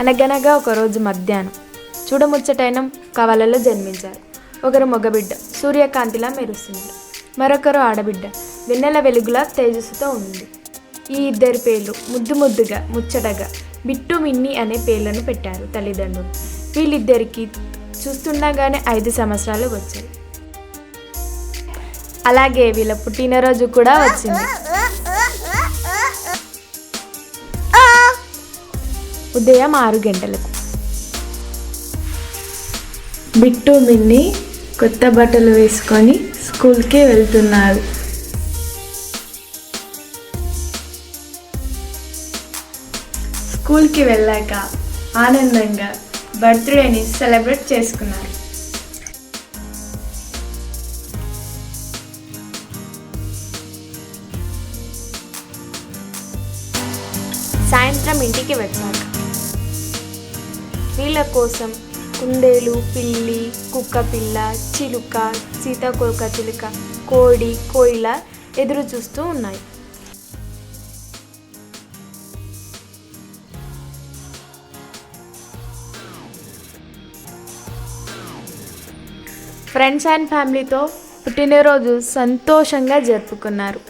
అనగనగా ఒకరోజు మధ్యాహ్నం చూడముచ్చటైన కవలలో జన్మించారు. ఒకరు మగబిడ్డ సూర్యకాంతిలా మెరుస్తున్నారు, మరొకరు ఆడబిడ్డ వెన్నెల వెలుగులా తేజస్సుతో ఉంది. ఈ ఇద్దరి పేర్లు ముద్దుగా ముచ్చటగా బిట్టు మిన్ని అనే పేర్లను పెట్టారు తల్లిదండ్రులు. వీళ్ళిద్దరికీ చూస్తుండగానే 5 సంవత్సరాలు వచ్చాయి. అలాగే వీళ్ళ పుట్టినరోజు కూడా వచ్చింది. ఉదయం 6 గంటలకు బిట్టు మిన్ని కొత్త బట్టలు వేసుకొని స్కూల్కి వెళ్తున్నారు. స్కూల్కి వెళ్ళాక ఆనందంగా బర్త్డేని సెలబ్రేట్ చేసుకున్నారు. సాయంత్రం ఇంటికి వచ్చాక వీళ్ళ కోసం కుందేలు, పిల్లి, కుక్క పిల్ల, చిలుక, సీతాకోక చిలుక, కోడి, కోయిల ఎదురు చూస్తూ ఉన్నాయి. ఫ్రెండ్స్ అండ్ ఫ్యామిలీతో పుట్టినరోజు సంతోషంగా జరుపుకున్నారు.